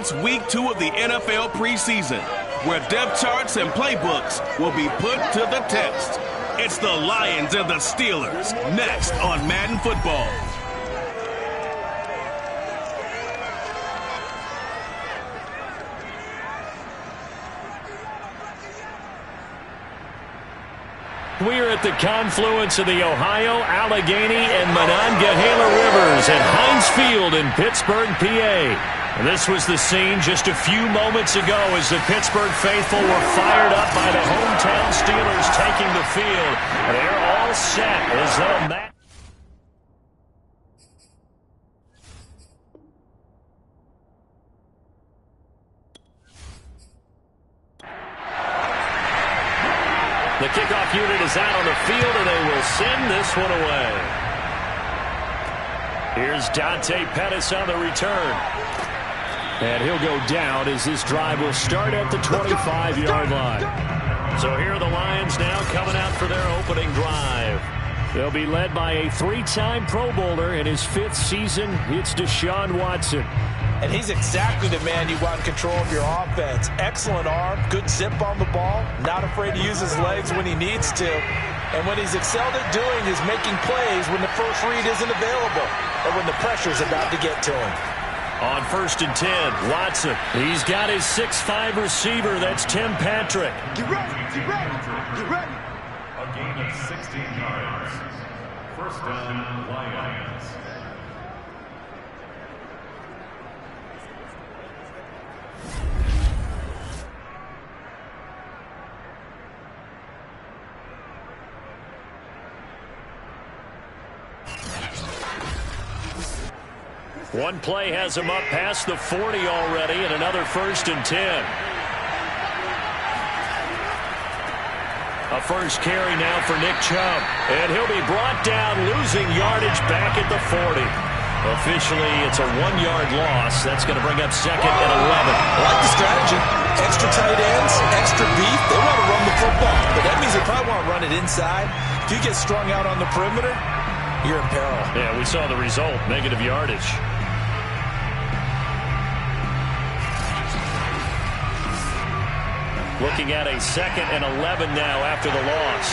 It's week 2 of the NFL preseason, where depth charts and playbooks will be put to the test. It's the Lions and the Steelers, next on Madden Football. We're at the confluence of the Ohio, Allegheny, and Monongahela Rivers at Heinz Field in Pittsburgh, PA. This was the scene just a few moments ago as the Pittsburgh faithful were fired up by the hometown Steelers taking the field. They're all set as though Matt. The kickoff unit is out on the field, and they will send this one away. Here's Dante Pettis on the return. And he'll go down as this drive will start at the 25-yard line. So here are the Lions now coming out for their opening drive. They'll be led by a 3-time Pro Bowler in his 5th season. It's Deshaun Watson. And he's exactly the man you want in control of your offense. Excellent arm, good zip on the ball, not afraid to use his legs when he needs to. And what he's excelled at doing is making plays when the first read isn't available or when the pressure's about to get to him. On 1st and 10, Watson. He's got his 6'5 receiver. That's Tim Patrick. Get ready, get ready, get ready. A gain of 16 yards. First down, Lions. One play has him up past the 40 already, and another 1st and 10. A first carry now for Nick Chubb. And he'll be brought down, losing yardage back at the 40. Officially, it's a 1-yard loss. That's going to bring up 2nd and 11. I like the strategy. Extra tight ends, extra beef. They want to run the football, but that means they probably want to run it inside. If you get strung out on the perimeter, you're in peril. Yeah, we saw the result, negative yardage. Looking at a 2nd and 11 now after the loss.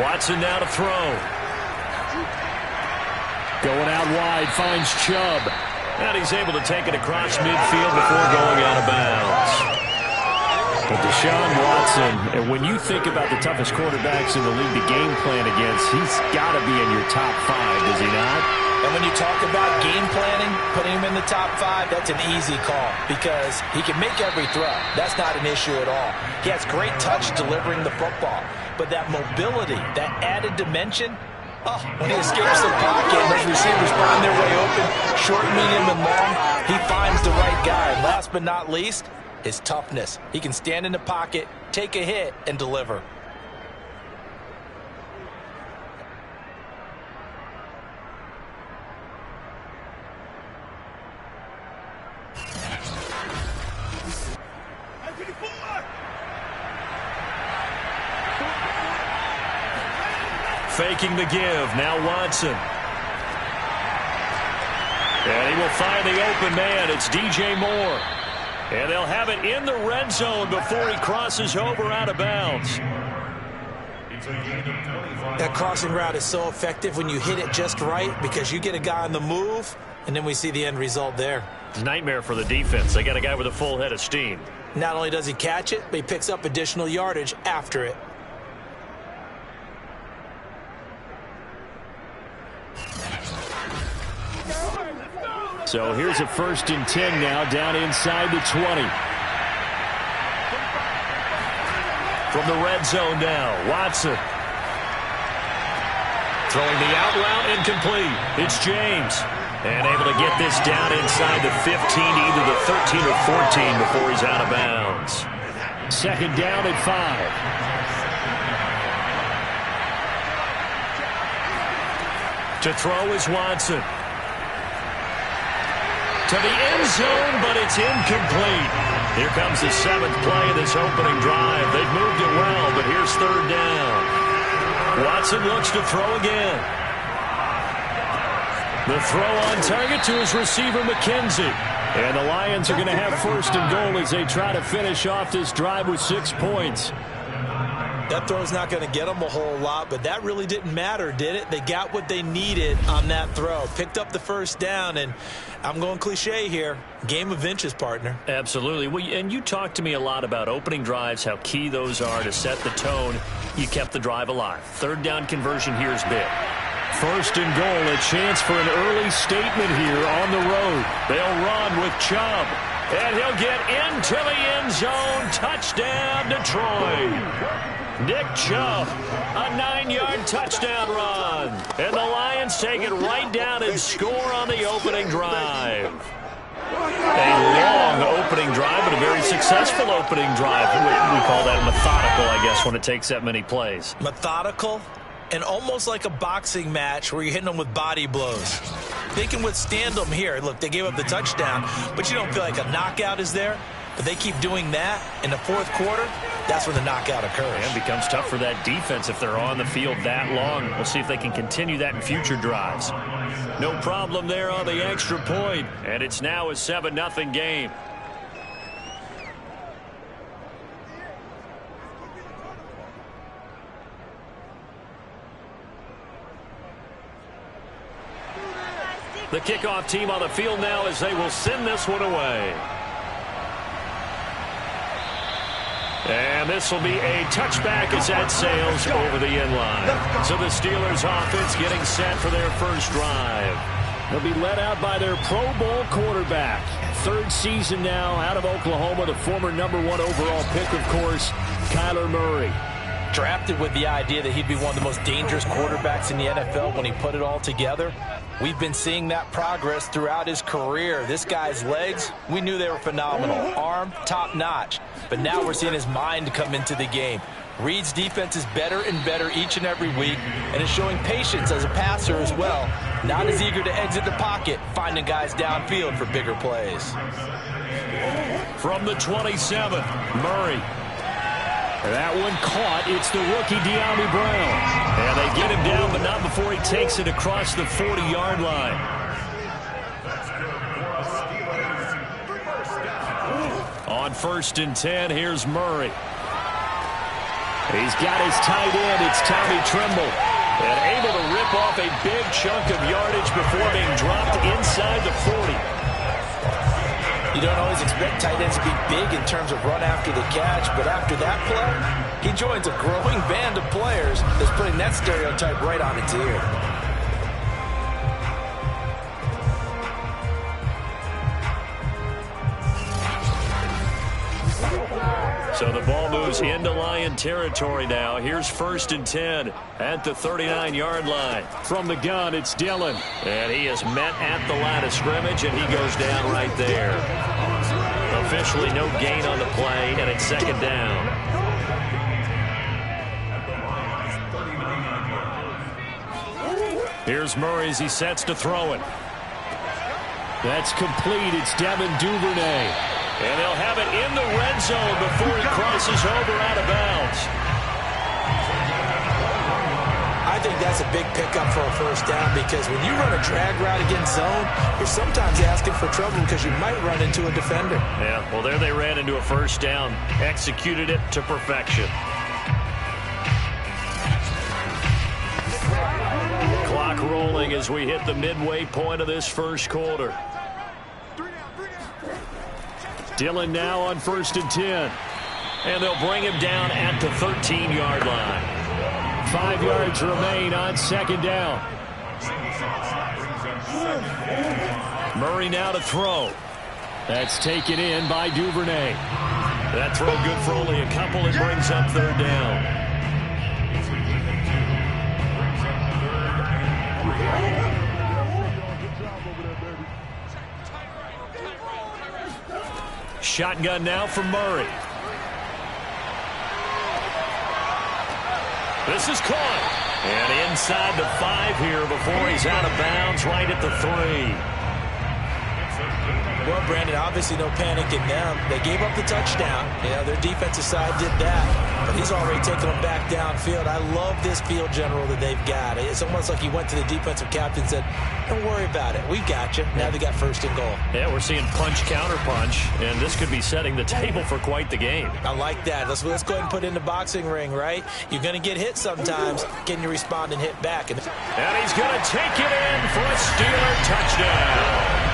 Watson now to throw. Going out wide, finds Chubb. And he's able to take it across midfield before going out of bounds. But Deshaun Watson, and when you think about the toughest quarterbacks in the league to game plan against, he's got to be in your top 5, does he not? And when you talk about game planning, putting him in the top 5, that's an easy call because he can make every throw. That's not an issue at all. He has great touch delivering the football. But that mobility, that added dimension, when he escapes the pocket and those receivers find their way open, short, medium, and long, he finds the right guy. And last but not least, his toughness. He can stand in the pocket, take a hit, and deliver. Faking the give, now Watson. And he will find the open man, it's DJ Moore. And they'll have it in the red zone before he crosses over out of bounds. That crossing route is so effective when you hit it just right because you get a guy on the move, and then we see the end result there. It's a nightmare for the defense. They got a guy with a full head of steam. Not only does he catch it, but he picks up additional yardage after it. So here's a 1st and 10 now, down inside the 20. From the red zone now, Watson. Throwing the out route, incomplete. It's James. And able to get this down inside the 15, either the 13 or 14 before he's out of bounds. 2nd down at 5. To throw is Watson. To the end zone, but it's incomplete. Here comes the 7th play of this opening drive. They've moved it well, but here's 3rd down. Watson looks to throw again. The throw on target to his receiver, McKenzie. And the Lions are going to have first and goal as they try to finish off this drive with 6 points. That throw's not going to get them a whole lot, but that really didn't matter, did it? They got what they needed on that throw. Picked up the first down, and I'm going cliche here. Game of inches, partner. Absolutely. Well, and you talked to me a lot about opening drives, how key those are to set the tone. You kept the drive alive. Third down conversion here is big. First and goal, a chance for an early statement here on the road. They'll run with Chubb, and he'll get into the end zone. Touchdown, Detroit. Nick Chubb, a 9-yard touchdown run. And the Lions take it right down and score on the opening drive. A long opening drive, but a very successful opening drive. We call that methodical, I guess, when it takes that many plays. Methodical and almost like a boxing match where you're hitting them with body blows. They can withstand them here. Look, they gave up the touchdown, but you don't feel like a knockout is there. But they keep doing that in the fourth quarter, that's when the knockout occurs. And it becomes tough for that defense if they're on the field that long. We'll see if they can continue that in future drives. No problem there on the extra point, and it's now a 7-0 game. The kickoff team on the field now as they will send this one away. And this will be a touchback as that sails over the end line. So the Steelers offense getting set for their first drive. They'll be led out by their Pro Bowl quarterback. Third season now out of Oklahoma, the former #1 overall pick, of course, Kyler Murray. Drafted with the idea that he'd be one of the most dangerous quarterbacks in the NFL when he put it all together. We've been seeing that progress throughout his career. This guy's legs, we knew they were phenomenal. Arm, top-notch. But now we're seeing his mind come into the game. Reed's defense is better and better each and every week, and is showing patience as a passer as well. Not as eager to exit the pocket, finding guys downfield for bigger plays. From the 27, Murray. That one caught. It's the rookie De'Ami Brown. And they get him down, but not before he takes it across the 40-yard line. On 1st and 10, here's Murray. He's got his tight end. It's Tommy Tremble. And able to rip off a big chunk of yardage before being dropped inside the 40. You don't always expect tight ends to be big in terms of run after the catch, but after that play, he joins a growing band of players that's putting that stereotype right on its ear. So the ball moves into Lion territory now. Here's 1st and 10 at the 39-yard line. From the gun, it's Dillon. And he is met at the line of scrimmage, and he goes down right there. Officially no gain on the play, and it's 2nd down. Here's Murray as he sets to throw it. That's complete. It's Devin Duvernay. And they'll have it in the red zone before he crosses over out of bounds. I think that's a big pickup for a first down, because when you run a drag route against zone, you're sometimes asking for trouble because you might run into a defender. Yeah, well, there they ran into a first down. Executed it to perfection. Clock rolling as we hit the midway point of this first quarter. Dillon now on 1st and 10. And they'll bring him down at the 13-yard line. 5 yards remain on 2nd down. Murray now to throw. That's taken in by Duvernay. That throw good for only a couple. It brings up 3rd down. Shotgun now from Murray. This is caught. And inside the 5 here before he's out of bounds, right at the 3. Well, Brandon, obviously no panic in them. They gave up the touchdown. Yeah, their defensive side did that. but he's already taken them back downfield. I love this field general that they've got. It's almost like he went to the defensive captain and said, don't worry about it. We've got you. Now they got first and goal. Yeah, we're seeing punch, counter punch, and this could be setting the table for quite the game. I like that. Let's go ahead and put it in the boxing ring, right? You're going to get hit sometimes. Can you respond and hit back? And he's going to take it in for a Steeler touchdown.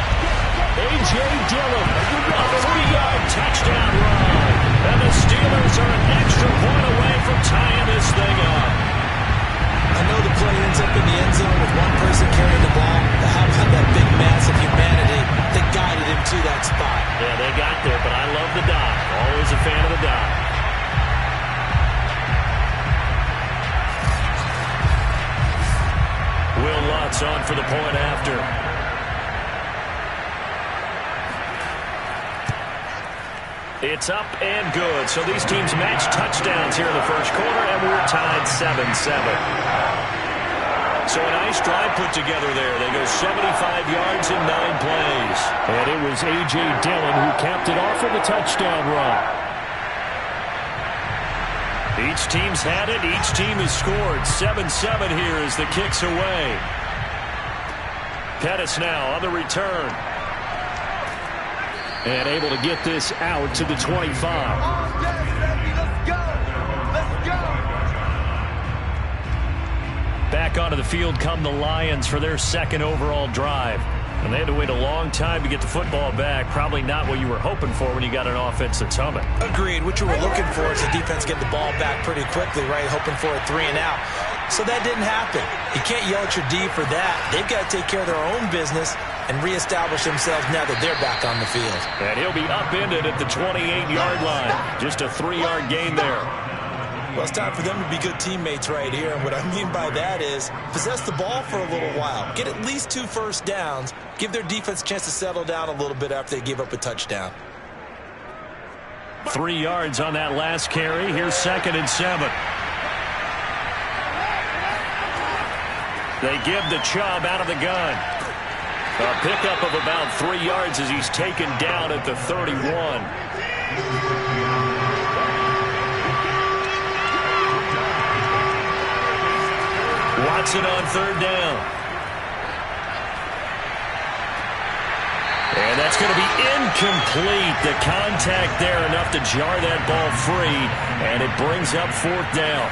A.J. Dillon, a 3-yard touchdown run. And the Steelers are an extra point away from tying this thing up. I know the play ends up in the end zone with one person carrying the ball. But how about that big mass of humanity that guided him to that spot? Yeah, they got there, but I love the dive. Always a fan of the dive. Will Lutz on for the point after. It's up and good. So these teams match touchdowns here in the first quarter, and we're tied 7-7. So a nice drive put together there. They go 75 yards in 9 plays. And it was A.J. Dillon who capped it off with a touchdown run. Each team's had it. Each team has scored. 7-7 here as the kick's away. Pettis now on the return. And able to get this out to the 25. Let's go. Back onto the field come the Lions for their second overall drive. And they had to wait a long time to get the football back. Probably not what you were hoping for when you got an offense that's humming. Agreed. What you were looking for is the defense get the ball back pretty quickly, right? Hoping for a 3 and out. So that didn't happen. You can't yell at your D for that. They've got to take care of their own business and reestablish themselves now that they're back on the field. And he'll be upended at the 28-yard line. Just a 3-yard gain there. Well, it's time for them to be good teammates right here. And what I mean by that is possess the ball for a little while. Get at least 2 first downs. Give their defense a chance to settle down a little bit after they give up a touchdown. 3 yards on that last carry. Here's 2nd and 7. They give the Chubb out of the gun. A pickup of about 3 yards as he's taken down at the 31. Watson on 3rd down. And that's going to be incomplete. The contact there enough to jar that ball free, and it brings up 4th down.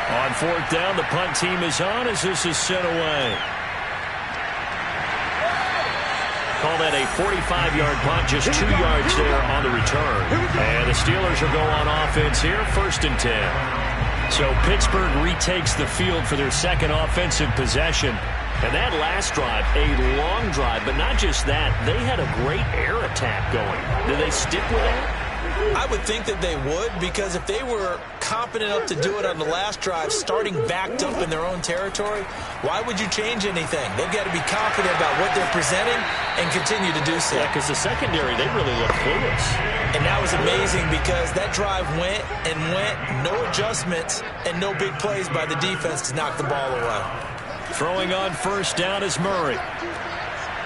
On 4th down, the punt team is on as this is sent away. Call that a 45-yard punt, just 2 yards there on the return. And the Steelers will go on offense here, 1st and 10. So Pittsburgh retakes the field for their second offensive possession. And that last drive, a long drive, but not just that, they had a great air attack going. Did they stick with that? I would think that they would, because if they were confident enough to do it on the last drive, starting backed up in their own territory, why would you change anything? They've got to be confident about what they're presenting and continue to do so. Yeah, because the secondary, they really look clueless. And that was amazing because that drive went and went, no adjustments, and no big plays by the defense to knock the ball away. Throwing on 1st down is Murray.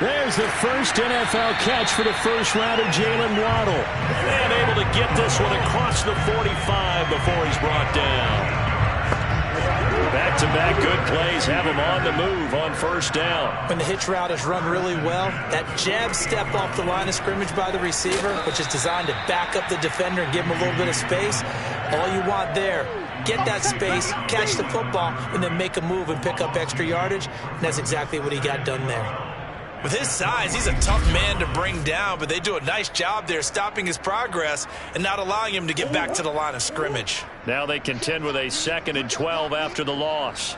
There's the first NFL catch for the first rounder, Jalen Waddle. And able to get this one across the 45 before he's brought down. Back-to-back good plays have him on the move on 1st down. When the hitch route is run really well, that jab step off the line of scrimmage by the receiver, which is designed to back up the defender and give him a little bit of space, all you want there, get that space, catch the football, and then make a move and pick up extra yardage. And that's exactly what he got done there. With his size, he's a tough man to bring down, but they do a nice job there stopping his progress and not allowing him to get back to the line of scrimmage. Now they contend with a 2nd and 12 after the loss.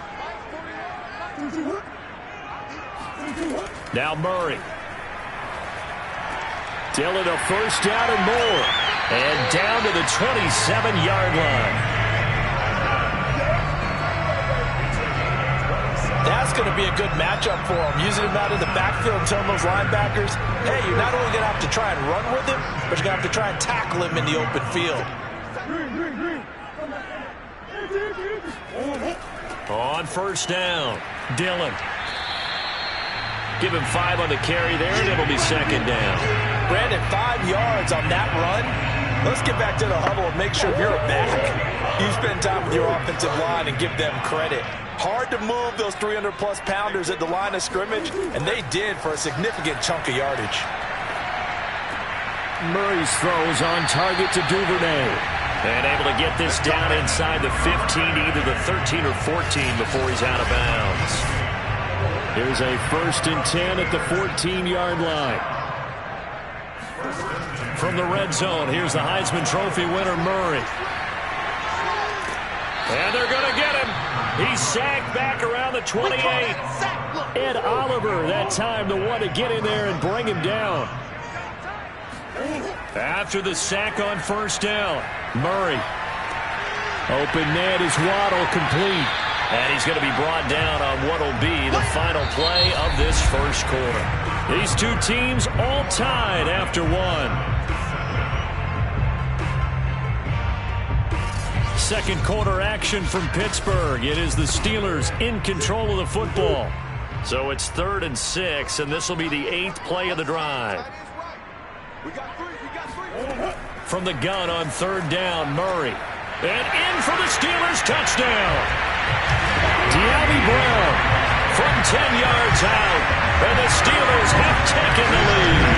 Now Murray. Dillon a 1st down and more. And down to the 27-yard line. That's going to be a good matchup for him, using him out in the backfield and telling those linebackers, hey, you're not only going to have to try and run with him, but you're going to have to try and tackle him in the open field. On 1st down, Dillon. Give him 5 on the carry there, and it'll be 2nd down. Brandon, 5 yards on that run. Let's get back to the huddle and make sure you're back. You spend time with your offensive line and give them credit. Hard to move those 300-plus pounders at the line of scrimmage, and they did for a significant chunk of yardage. Murray's throws on target to Duvernay. And able to get this down inside the 15, either the 13 or 14 before he's out of bounds. Here's a 1st and 10 at the 14-yard line. From the red zone, here's the Heisman Trophy winner, Murray. And they're going to get him. He's sacked back around the 28. Ed Oliver, that time, the one to get in there and bring him down. After the sack on 1st down, Murray. Open man is Waddle, complete. And he's going to be brought down on what will be the final play of this 1st quarter. These two teams all tied after one. 2nd quarter action from Pittsburgh. It is the Steelers in control of the football. So it's 3rd and 6, and this will be the 8th play of the drive. From the gun on 3rd down, Murray. And in for the Steelers touchdown. De'Ami Brown from 10 yards out. And the Steelers have taken the lead.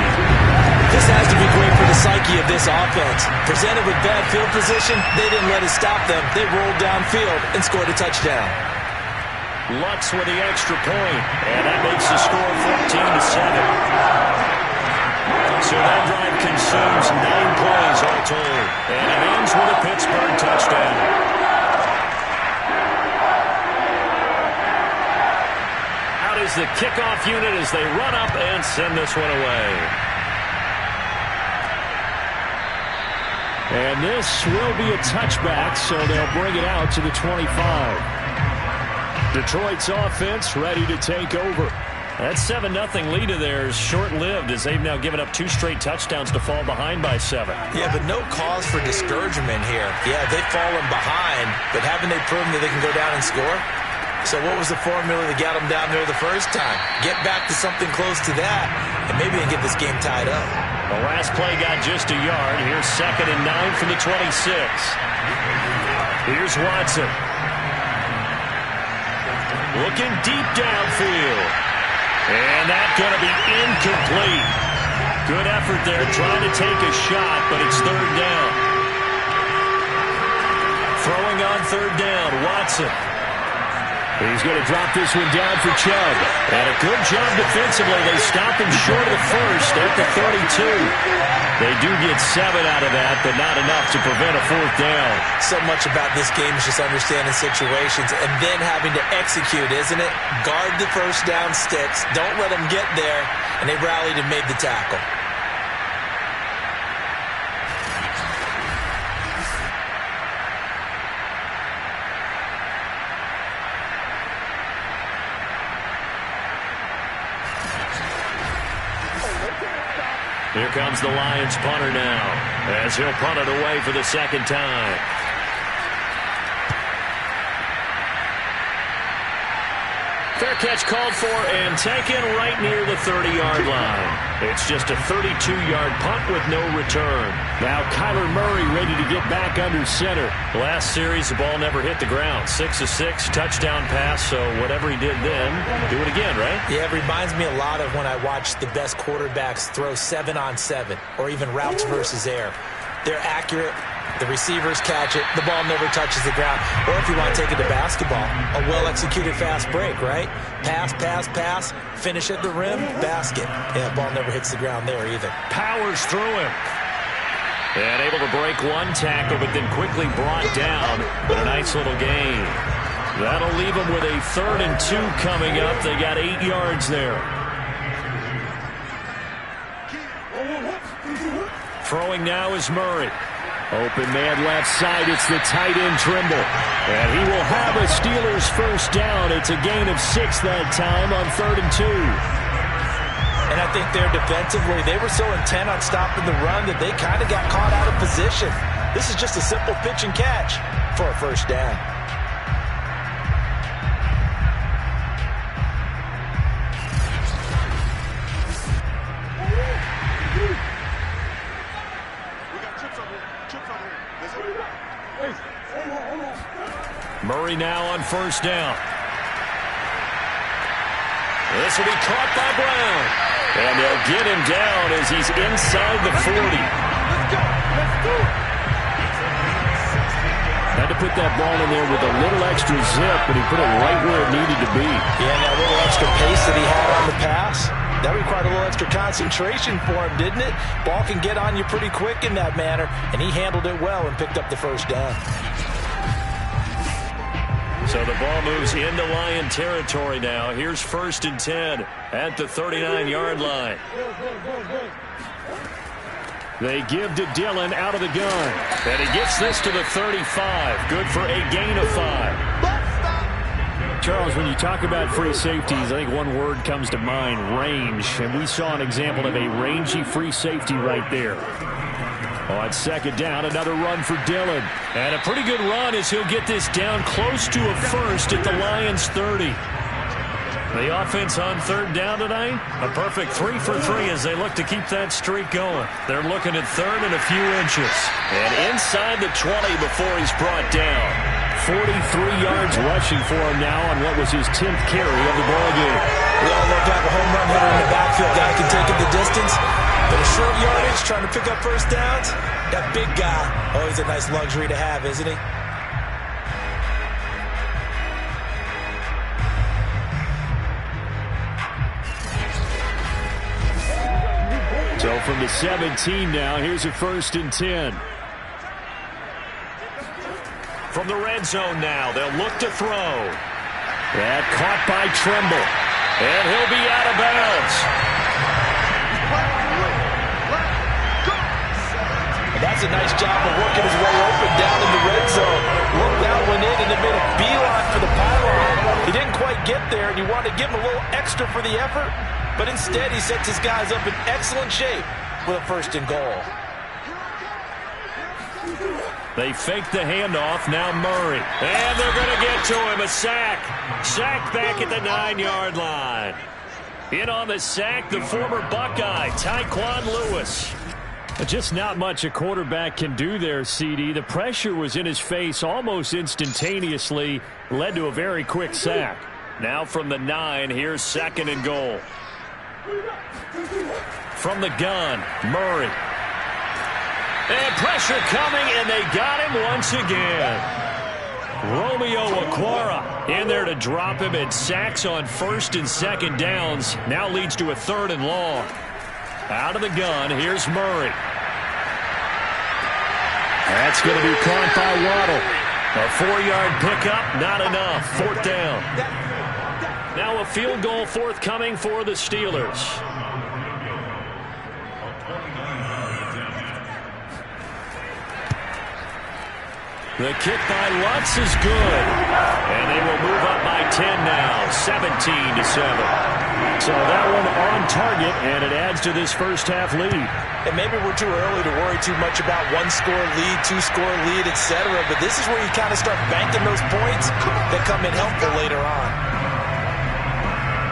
This has to be great for the psyche of this offense. Presented with bad field position, they didn't let it stop them. They rolled downfield and scored a touchdown. Lutz with the extra point, and that makes the score 14-7. So that drive consumes 9 plays all told, and it ends with a Pittsburgh touchdown. Out is the kickoff unit as they run up and send this one away. And this will be a touchback, so they'll bring it out to the 25. Detroit's offense ready to take over. That 7-0 lead of theirs short-lived as they've now given up 2 straight touchdowns to fall behind by 7. Yeah, but no cause for discouragement here. Yeah, they've fallen behind, but haven't they proven that they can go down and score? So what was the formula that got them down there the first time? Get back to something close to that, and maybe they can get this game tied up. The last play got just a yard. Here's 2nd and 9 from the 26. Here's Watson. Looking deep downfield. And that's going to be incomplete. Good effort there trying to take a shot, but it's 3rd down. Throwing on 3rd down, Watson. He's going to drop this one down for Chubb. And a good job defensively. They stop him short of the 1st at the 32. They do get 7 out of that, but not enough to prevent a 4th down. So much about this game is just understanding situations and then having to execute, isn't it? Guard the 1st down sticks. Don't let them get there. And they rallied and made the tackle. Here comes the Lions punter now, as he'll punt it away for the 2nd time. Fair catch called for and taken right near the 30-yard line. It's just a 32-yard punt with no return. Now Kyler Murray ready to get back under center. Last series, the ball never hit the ground. 6 of 6, touchdown pass, so whatever he did then, do it again, right? Yeah, it reminds me a lot of when I watch the best quarterbacks throw 7-on-7 or even routes versus air. They're accurate. The receivers catch it. The ball never touches the ground. Or if you want to take it to basketball, a well-executed fast break, right? Pass, pass, pass, finish at the rim, basket. Yeah, ball never hits the ground there either. Powers through him. And able to break one tackle, but then quickly brought down. But a nice little gain. That'll leave them with a 3rd and 2 coming up. They got 8 yards there. Throwing now is Murray. Open man left side. It's the tight end Trimble. And he will have a Steelers 1st down. It's a gain of 6 that time on 3rd and 2. And I think they're defensively, they were so intent on stopping the run that they kind of got caught out of position. This is just a simple pitch and catch for a 1st down. Murray now on first down. This will be caught by Brown. And they'll get him down as he's inside the 40. Let's go. Let's do it. Had to put that ball in there with a little extra zip, but he put it right where it needed to be. Yeah, and that little extra pace that he had on the pass, that required a little extra concentration for him, didn't it? Ball can get on you pretty quick in that manner, and he handled it well and picked up the first down. So the ball moves into Lion territory now. Here's 1st and 10 at the 39-yard line. They give to Dillon out of the gun. And he gets this to the 35. Good for a gain of 5. Charles, when you talk about free safeties, I think one word comes to mind, range. And we saw an example of a rangy free safety right there. On 2nd down, another run for Dillon. And a pretty good run as he'll get this down close to a first at the Lions' 30. The offense on 3rd down tonight, a perfect 3 for 3 as they look to keep that streak going. They're looking at 3rd and a few inches. And inside the 20 before he's brought down. 43 yards rushing for him now on what was his 10th carry of the ballgame. We all look like a home run hitter in the backfield. Guy can take it the distance. But a short yardage, trying to pick up first downs, that big guy, always a nice luxury to have, isn't he? So from the 17 now, here's a 1st and 10. From the red zone now, they'll look to throw. That caught by Tremble. And he'll be out of bounds. That's a nice job of working his way open down in the red zone. Looked out, went in, and then made a beeline for the pylon. He didn't quite get there, and you wanted to give him a little extra for the effort, but instead he sets his guys up in excellent shape with a 1st and goal. They fake the handoff, now Murray. And they're going to get to him, a sack. Sack back at the 9-yard line. In on the sack, the former Buckeye, Tyquan Lewis. Just not much a quarterback can do there, CD. The pressure was in his face almost instantaneously, led to a very quick sack. Now from the 9, here's 2nd and goal. From the gun, Murray. And pressure coming, and they got him once again. Romeo Okwara in there to drop him, and sacks on 1st and 2nd downs. Now leads to a 3rd and long. Out of the gun, here's Murray. That's going to be caught by Waddle. A 4-yard pickup, not enough. 4th down. Now a field goal forthcoming for the Steelers. The kick by Lutz is good. And they will move up by 10 now, 17-7. So that one on target, and it adds to this first half lead. And maybe we're too early to worry too much about 1-score lead, 2-score lead, etc. But this is where you kind of start banking those points that come in helpful later on.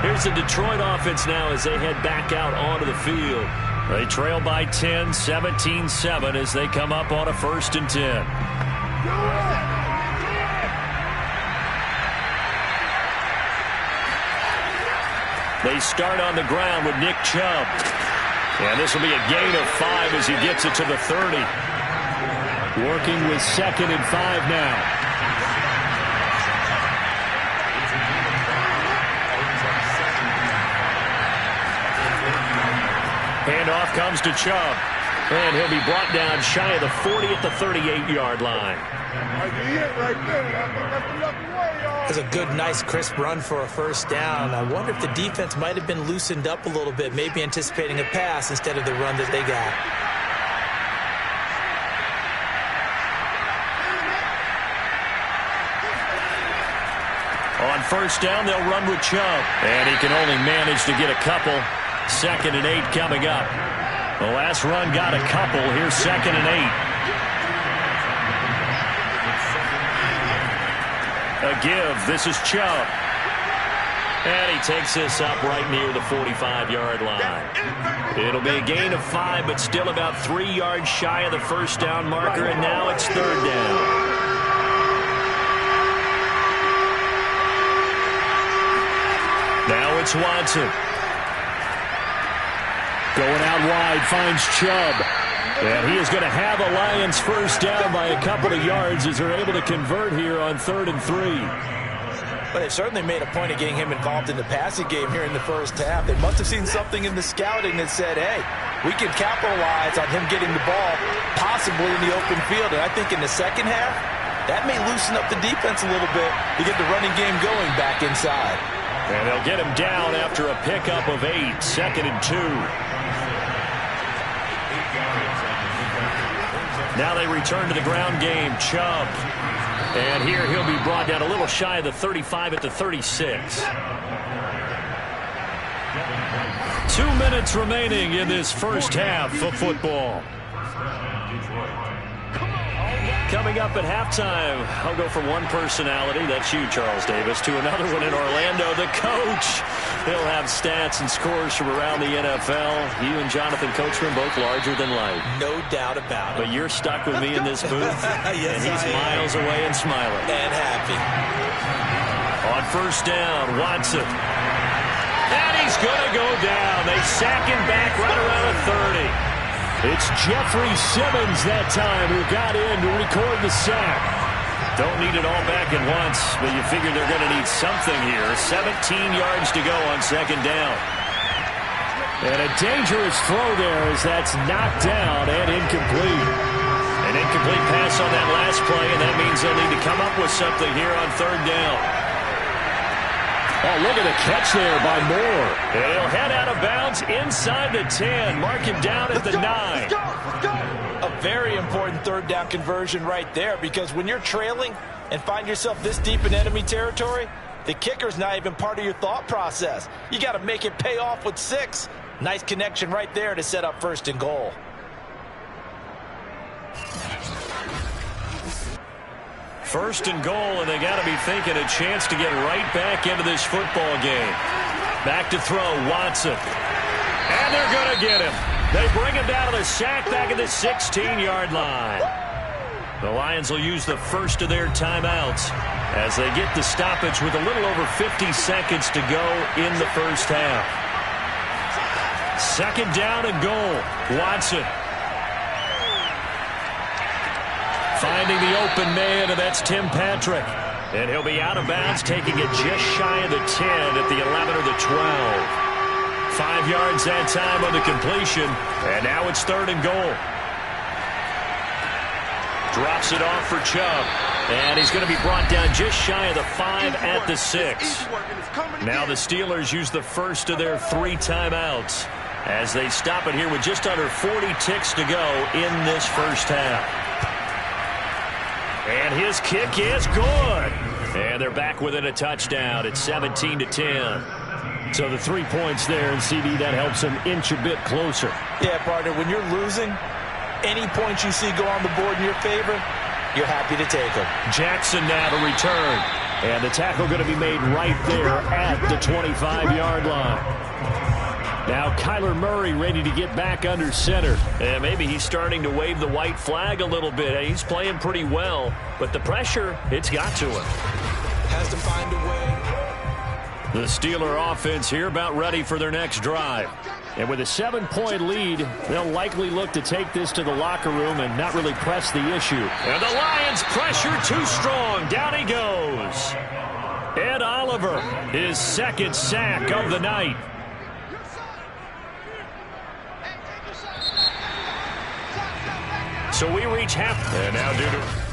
Here's the Detroit offense now as they head back out onto the field. They trail by 10, 17-7 as they come up on a 1st and 10. They start on the ground with Nick Chubb. And this will be a gain of 5 as he gets it to the 30. Working with 2nd and 5 now. Handoff comes to Chubb. And he'll be brought down shy of the 40 at the 38-yard line. That's a good, nice, crisp run for a 1st down. I wonder if the defense might have been loosened up a little bit, maybe anticipating a pass instead of the run that they got. On 1st down, they'll run with Chubb. And he can only manage to get a couple. 2nd and 8 coming up. The last run got a couple. Here's 2nd and 8. A give. This is Chubb. And he takes this up right near the 45-yard line. It'll be a gain of 5, but still about 3 yards shy of the 1st down marker, and now it's 3rd down. it's Watson. Going out wide, finds Chubb. And he is going to have a Lions first down by a couple of yards as they're able to convert here on 3rd and 3. But they certainly made a point of getting him involved in the passing game here in the first half. They must have seen something in the scouting that said, hey, we can capitalize on him getting the ball possibly in the open field. And I think in the second half, that may loosen up the defense a little bit to get the running game going back inside. And they'll get him down after a pickup of 8, 2nd and 2. Now they return to the ground game. Chubb. And here he'll be brought down a little shy of the 35 at the 36. 2 minutes remaining in this first half of football. Coming up at halftime, I'll go from one personality, that's you, Charles Davis, to another one in Orlando, the coach. He'll have stats and scores from around the NFL. You and Jonathan Coachman both larger than life. No doubt about it. But you're stuck with me in this booth, yes, and he's miles away and smiling. And happy. On first down, Watson. And he's going to go down. They sack him back right around the 30. It's Jeffrey Simmons that time who got in to record the sack. Don't need it all back at once, but you figure they're going to need something here. 17 yards to go on 2nd down. And a dangerous throw there as that's knocked down and incomplete. An incomplete pass on that last play, and that means they'll need to come up with something here on 3rd down. Oh, look at the catch there by Moore. And he'll head out of bounds inside the 10. Mark him down at the 9. Let's go. A very important 3rd down conversion right there, because when you're trailing and find yourself this deep in enemy territory, the kicker's not even part of your thought process. You got to make it pay off with 6. Nice connection right there to set up 1st and goal. First and goal, and they got to be thinking a chance to get right back into this football game. Back to throw, Watson. And they're going to get him. They bring him down to the sack back at the 16-yard line. The Lions will use the first of their timeouts as they get the stoppage with a little over 50 seconds to go in the first half. 2nd down and goal, Watson. Finding the open man, and that's Tim Patrick. And he'll be out of bounds, taking it just shy of the 10 at the 11 or the 12. 5 yards that time on the completion, and now it's 3rd and goal. Drops it off for Chubb, and he's going to be brought down just shy of the 5 at the 6. Now the Steelers use the first of their 3 timeouts as they stop it here with just under 40 ticks to go in this first half. And his kick is good. And they're back within a touchdown. It's 17-10. So the 3 points there, and CD, that helps them inch a bit closer. Yeah, partner, when you're losing, any points you see go on the board in your favor, you're happy to take them. Jackson now to return. And the tackle going to be made right there at the 25-yard line. Now Kyler Murray ready to get back under center. And maybe he's starting to wave the white flag a little bit. He's playing pretty well, but the pressure, it's got to him. Has to find a way. The Steeler offense here about ready for their next drive. And with a 7-point lead, they'll likely look to take this to the locker room and not really press the issue. And the Lions pressure too strong. Down he goes. Ed Oliver, his 2nd sack of the night. So we reach half. And now due to...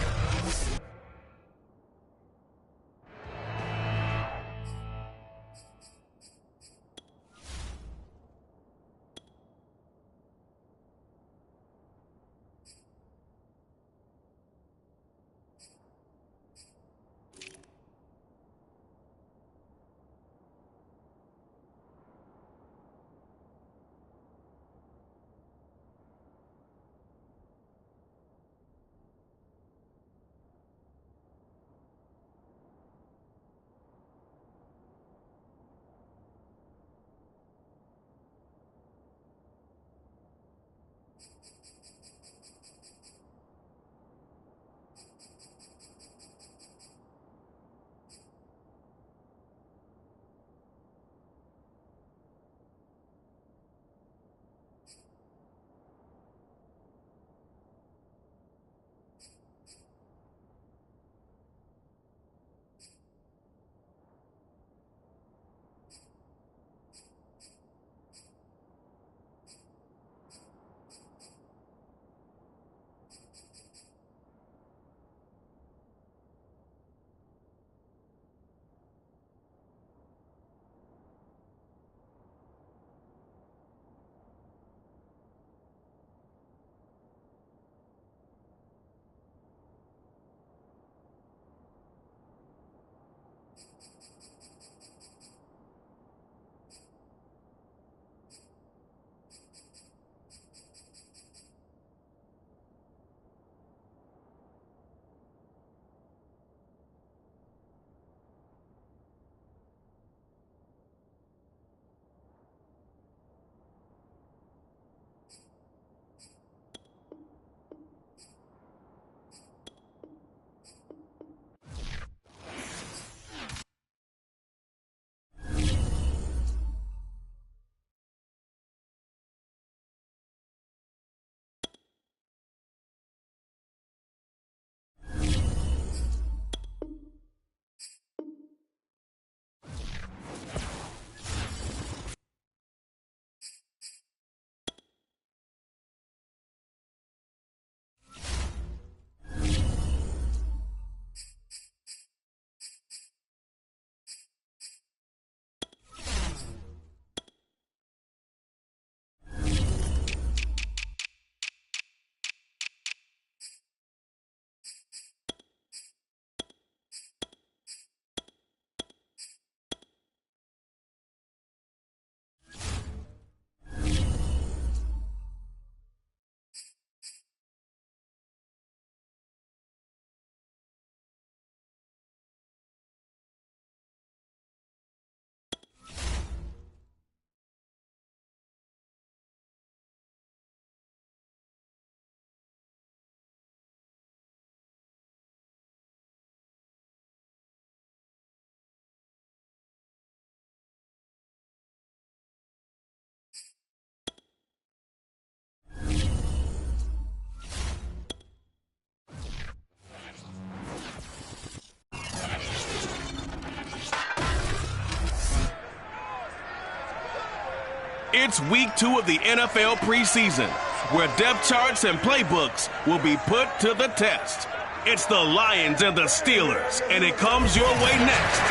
It's week 2 of the NFL preseason, where depth charts and playbooks will be put to the test. It's the Lions and the Steelers, and it comes your way next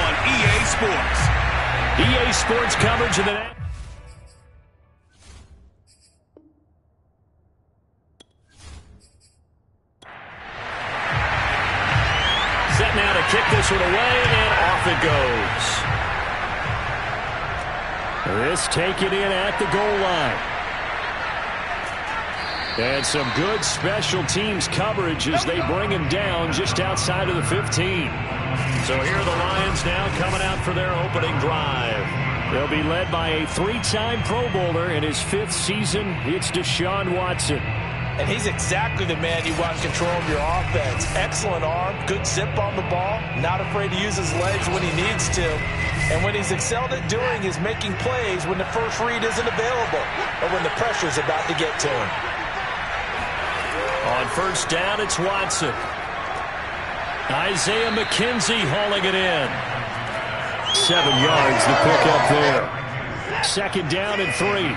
on EA Sports. EA Sports coverage of the... Set now to kick this one away, and off it goes. This taken in at the goal line. And some good special teams coverage as they bring him down just outside of the 15. So here are the Lions now coming out for their opening drive. They'll be led by a 3-time Pro Bowler in his 5th season. It's Deshaun Watson. And he's exactly the man you want control of your offense. Excellent arm, good zip on the ball, not afraid to use his legs when he needs to. And what he's excelled at doing is making plays when the first read isn't available or when the pressure's about to get to him. On first down, it's Watson. Isaiah McKenzie hauling it in. 7 yards to pick up there. Second down and 3.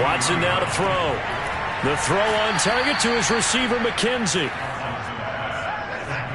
Watson now to throw. The throw on target to his receiver, McKenzie.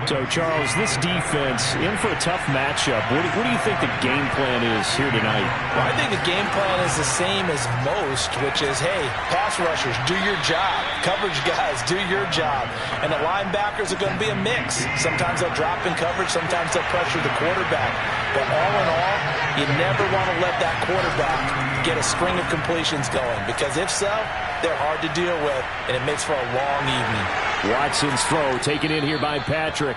So, Charles, this defense in for a tough matchup. What do you think the game plan is here tonight? Well, I think the game plan is the same as most, which is, hey, pass rushers, do your job. Coverage guys, do your job. And the linebackers are going to be a mix. Sometimes they'll drop in coverage. Sometimes they'll pressure the quarterback. But all in all, you never want to let that quarterback get a string of completions going, because if so, they're hard to deal with, and it makes for a long evening. Watson's throw taken in here by Patrick.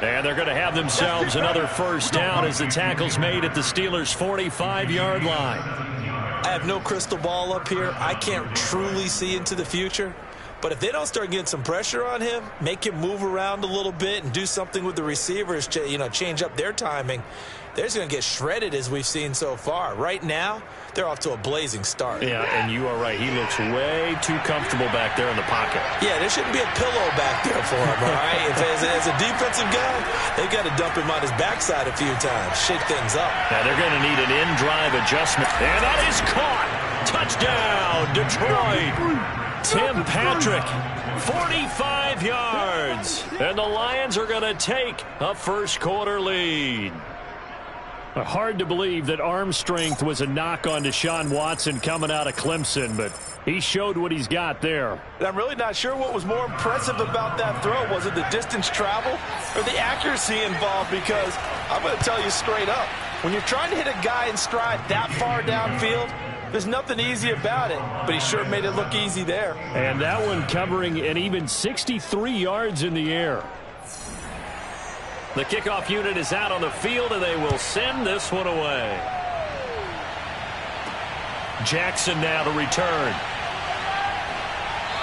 And they're going to have themselves another first down as the tackle's made at the Steelers' 45-yard line. I have no crystal ball up here. I can't truly see into the future. But if they don't start getting some pressure on him, make him move around a little bit and do something with the receivers, change up their timing, they're just going to get shredded as we've seen so far. Right now, they're off to a blazing start. Yeah, and you are right. He looks way too comfortable back there in the pocket. Yeah, there shouldn't be a pillow back there for him, all right? As a defensive guy, they've got to dump him on his backside a few times, shake things up. Now they're going to need an in-drive adjustment. And that is caught. Touchdown, Detroit. Tim Patrick, 45 yards. And the Lions are going to take a first-quarter lead. Hard to believe that arm strength was a knock on Deshaun Watson coming out of Clemson, but he showed what he's got there. And I'm really not sure what was more impressive about that throw. Was it the distance travel or the accuracy involved? Because I'm going to tell you straight up, when you're trying to hit a guy in stride that far downfield, there's nothing easy about it, but he sure made it look easy there. And that one covering an even 63 yards in the air. The kickoff unit is out on the field, and they will send this one away. Jackson now to return.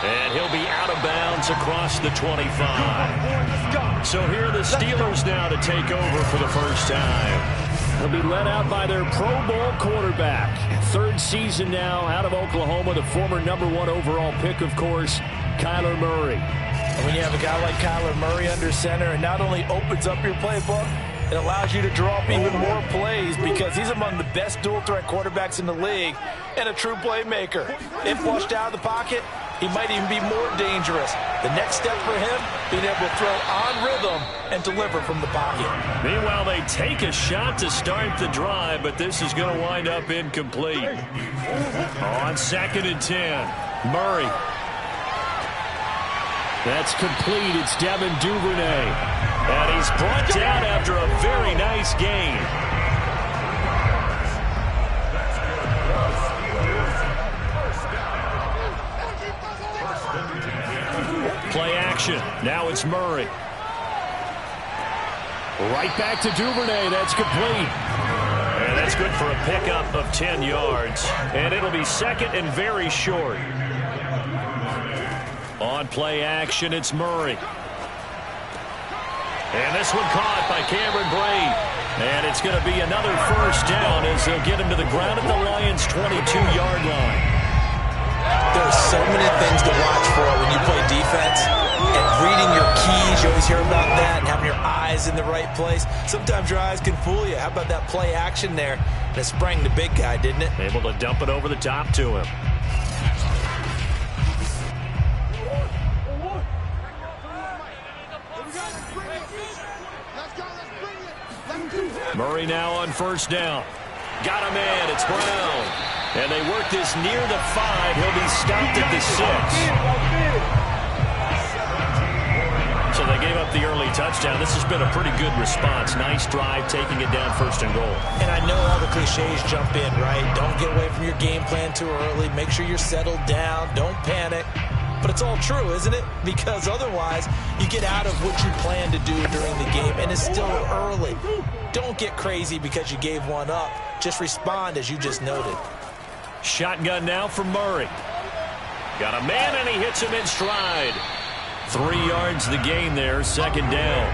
And he'll be out of bounds across the 25. So here are the Steelers now to take over for the first time. They'll be led out by their Pro Bowl quarterback. 3rd season now out of Oklahoma, the former #1 overall pick, of course, Kyler Murray. And when you have a guy like Kyler Murray under center, it not only opens up your playbook, it allows you to draw up even more plays because he's among the best dual-threat quarterbacks in the league and a true playmaker. If flushed out of the pocket, he might even be more dangerous. The next step for him, being able to throw on rhythm and deliver from the pocket. Meanwhile, they take a shot to start the drive, but this is going to wind up incomplete. On 2nd and 10, Murray. That's complete. It's Devin Duvernay. And he's brought down after a very nice gain. Play action. Now it's Murray. Right back to Duvernay. That's complete. And that's good for a pickup of 10 yards. And it'll be 2nd and very short. On play action, it's Murray. And this one caught by Cameron Brate. And it's going to be another first down as they'll get him to the ground at the Lions' 22-yard line. There's so many things to watch for when you play defense, and reading your keys. You always hear about that, and having your eyes in the right place. Sometimes your eyes can fool you. How about that play action there? And it sprang the big guy, didn't it? Able to dump it over the top to him. Murray now on first down. Got a man. It's Brown. And they work this near the 5. He'll be stopped at the 6. So they gave up the early touchdown. This has been a pretty good response. Nice drive, taking it down first and goal. And I know all the cliches jump in, right? Don't get away from your game plan too early. Make sure you're settled down. Don't panic. But it's all true, isn't it? Because otherwise, you get out of what you plan to do during the game, and it's still early. Don't get crazy because you gave one up. Just respond as you just noted. Shotgun now from Murray. Got a man, and he hits him in stride. 3 yards the gain there, second down.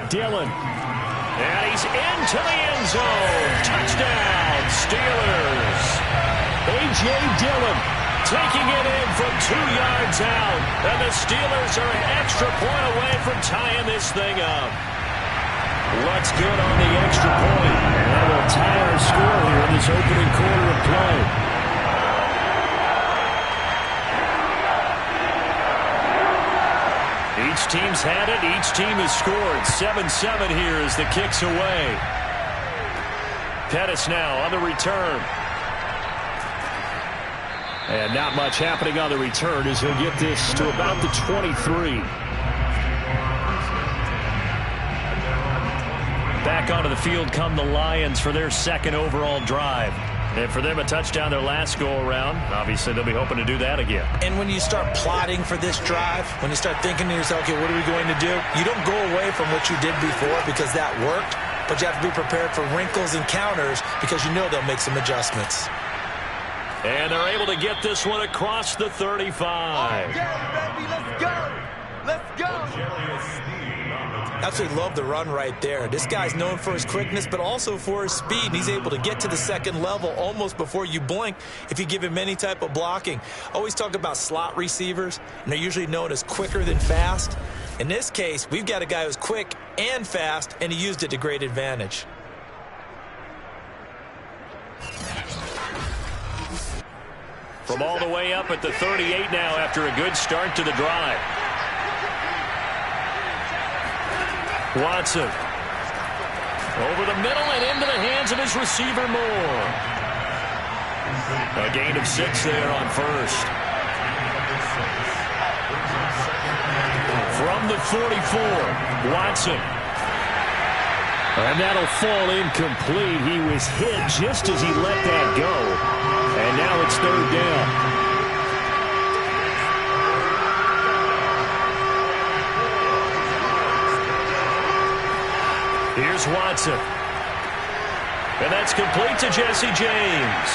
Dillon. And he's into the end zone. Touchdown, Steelers. A.J. Dillon taking it in from 2 yards out. And the Steelers are an extra point away from tying this thing up. What's good on the extra point? And that will tie our score here in this opening quarter of play. Each team's had it. Each team has scored. 7-7 here as the kick's away. Pettis now on the return. And not much happening on the return as he'll get this to about the 23. Back onto the field come the Lions for their second overall drive. And for them, a touchdown their last go-around. Obviously, they'll be hoping to do that again. And when you start plotting for this drive, when you start thinking to yourself, okay, what are we going to do? You don't go away from what you did before because that worked, but you have to be prepared for wrinkles and counters because you know they'll make some adjustments. And they're able to get this one across the 35. Yeah, baby, let's go. Let's go. Absolutely love the run right there. This guy's known for his quickness, but also for his speed. And he's able to get to the second level almost before you blink if you give him any type of blocking. Always talk about slot receivers, and they're usually known as quicker than fast. In this case, we've got a guy who's quick and fast, and he used it to great advantage. From all the way up at the 38 now after a good start to the drive. Watson. Over the middle and into the hands of his receiver Moore. A gain of 6 there on first. From the 44, Watson. And that'll fall incomplete. He was hit just as he let that go. And now it's third down. Here's Watson. And that's complete to Jesse James.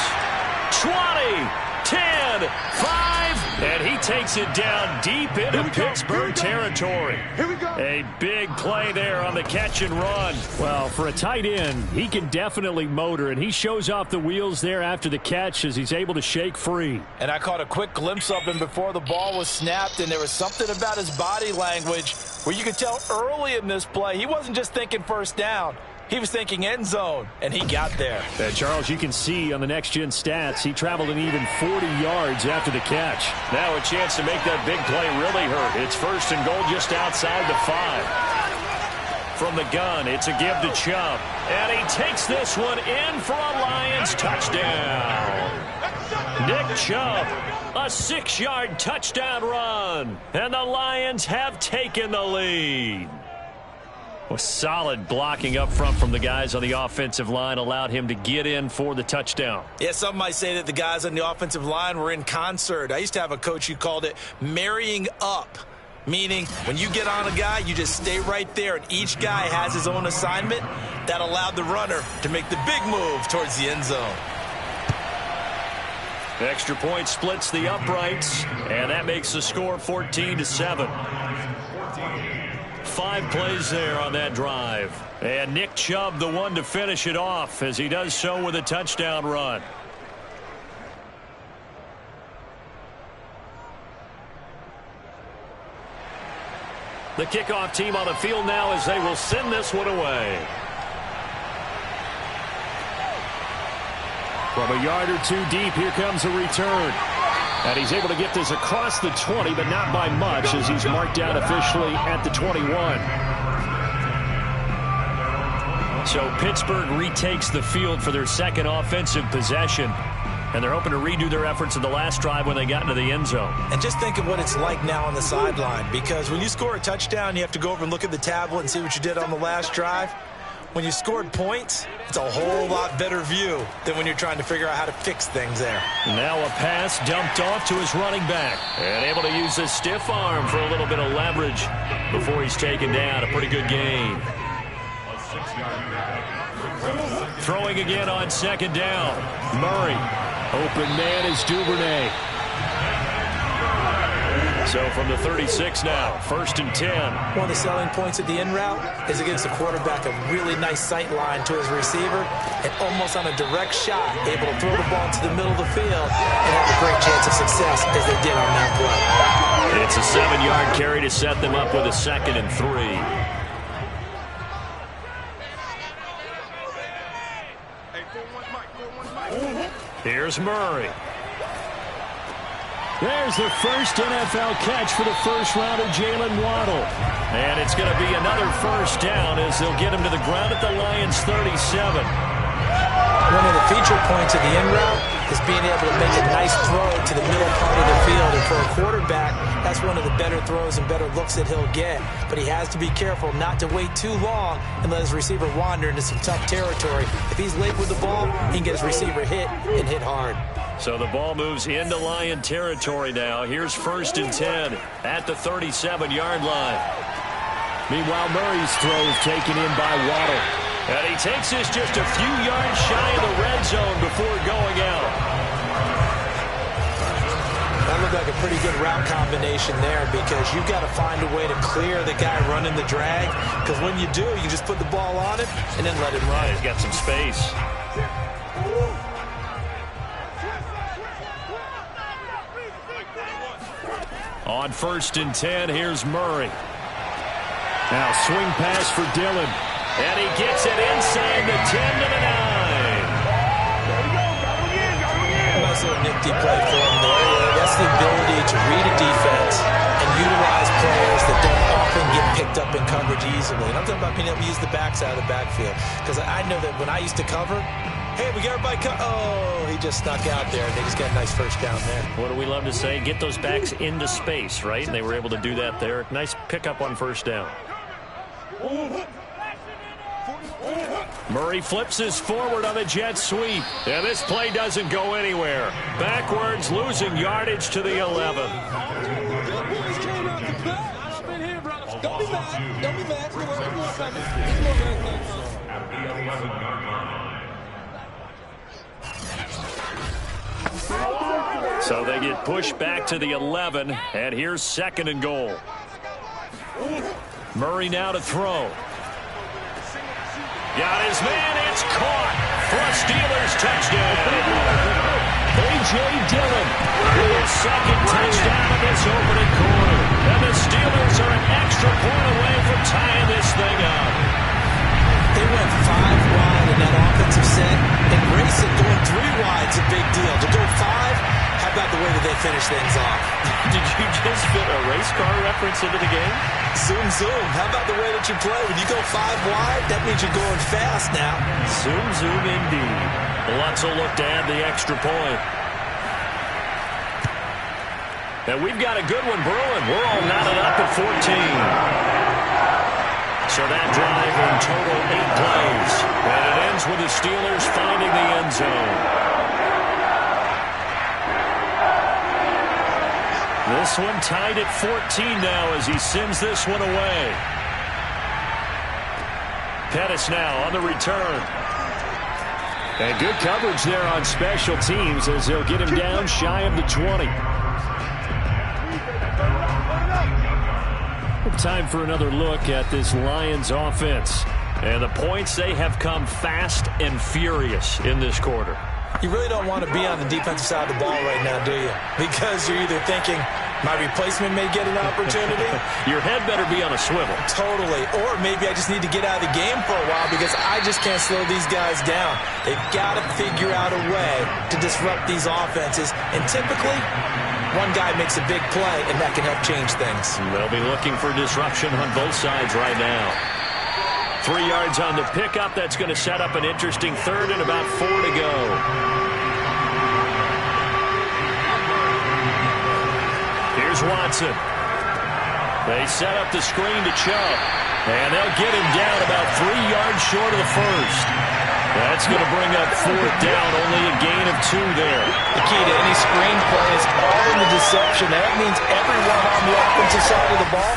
20, 10, 5, and he takes it down deep into Pittsburgh territory. Here we go. A big play there on the catch and run. Well, for a tight end, he can definitely motor, and he shows off the wheels there after the catch as he's able to shake free. And I caught a quick glimpse of him before the ball was snapped, and there was something about his body language where you could tell early in this play he wasn't just thinking first down. He was thinking end zone, and he got there. And Charles, you can see on the next-gen stats, he traveled an even 40 yards after the catch. Now a chance to make that big play really hurt. It's first and goal just outside the 5. From the gun, it's a give to Chubb. And he takes this one in for a Lions touchdown. Nick Chubb, a 6-yard touchdown run. And the Lions have taken the lead. Well, solid blocking up front from the guys on the offensive line allowed him to get in for the touchdown. Yeah, some might say that the guys on the offensive line were in concert. I used to have a coach who called it marrying up, meaning when you get on a guy, you just stay right there, and each guy has his own assignment. That allowed the runner to make the big move towards the end zone. The extra point splits the uprights, and that makes the score 14-7. 5 plays there on that drive. And Nick Chubb, the one to finish it off, as he does so with a touchdown run. The kickoff team on the field now as they will send this one away. From a yard or two deep, here comes a return. And he's able to get this across the 20, but not by much as he's marked down officially at the 21. So Pittsburgh retakes the field for their second offensive possession. And they're hoping to redo their efforts in the last drive when they got into the end zone. And just think of what it's like now on the sideline, because when you score a touchdown, you have to go over and look at the tablet and see what you did on the last drive. When you scored points, it's a whole lot better view than when you're trying to figure out how to fix things there. Now a pass dumped off to his running back. And able to use his stiff arm for a little bit of leverage before he's taken down. A pretty good gain. Throwing again on second down. Murray. Open man is Duvernay. So from the 36 now, 1st and 10. One of the selling points of the in route is it gives the quarterback a really nice sight line to his receiver and almost on a direct shot, able to throw the ball into the middle of the field and have a great chance of success as they did on that play. It's a 7-yard carry to set them up with a 2nd and 3. Here's Murray. There's the first NFL catch for the first rounder, Jalen Waddle. And it's going to be another first down as they'll get him to the ground at the Lions' 37. One of the feature points of the in route is being able to make a nice throw to the middle part of the field. And for a quarterback, that's one of the better throws and better looks that he'll get. But he has to be careful not to wait too long and let his receiver wander into some tough territory. If he's late with the ball, he can get his receiver hit and hit hard. So the ball moves into Lion territory now. Here's 1st and 10 at the 37-yard line. Meanwhile, Murray's throw is taken in by Waddle. And he takes this just a few yards shy of the red zone before going out. That looked like a pretty good route combination there because you've got to find a way to clear the guy running the drag. Because when you do, you just put the ball on him and then let him run. Yeah, he's got some space. On 1st and 10, here's Murray. Now swing pass for Dillon. And he gets it inside the 10 to the 9. Nice little nifty play for him there. That's the ability to read a defense and utilize players that don't often get picked up in coverage easily. And I'm talking about being able to use the backside of the backfield. Because I know that when I used to cover, hey, we got everybody oh, he just snuck out there, and they just got a nice first down there. What do we love to say? Get those backs into space, right? And they were able to do that there. Nice pickup on first down. Murray flips his forward on the jet sweep. And this play doesn't go anywhere. Backwards, losing yardage to the 11. So they get pushed back to the 11, and here's 2nd and goal. Murray now to throw. Got his man, it's caught for a Steelers touchdown. A.J. Dillon with his 2nd touchdown in this opening quarter. And the Steelers are an extra point away from tying this thing up. They went 5 wide in that offensive set, and Grayson going 3 wide is a big deal. To go 5, how about the way that they finish things off? Did you just fit a race car reference into the game? Zoom, zoom. How about the way that you play? When you go 5 wide, that means you're going fast now. Zoom, zoom indeed. Lutzel looked to add the extra point. And we've got a good one brewing. We're all knotted up at 14. So that drive in total 8 plays. And it ends with the Steelers finding the end zone. This one tied at 14 now as he sends this one away. Pettis now on the return. And good coverage there on special teams as they'll get him down shy of the 20. Time for another look at this Lions offense. And the points, they have come fast and furious in this quarter. You really don't want to be on the defensive side of the ball right now, do you? Because you're either thinking, My replacement may get an opportunity. Your head better be on a swivel. Totally. Or maybe I just need to get out of the game for a while because I just can't slow these guys down. They've got to figure out a way to disrupt these offenses. And typically, one guy makes a big play, and that can help change things. They'll be looking for disruption on both sides right now. 3 yards on the pickup. That's going to set up an interesting third and about 4 to go. Here's Watson. They set up the screen to Chubb. And they'll get him down about 3 yards short of the first. That's going to bring up 4th down. Only a gain of 2 there. The key to any screen play is all in the deception. That means everyone on the offensive side of the ball.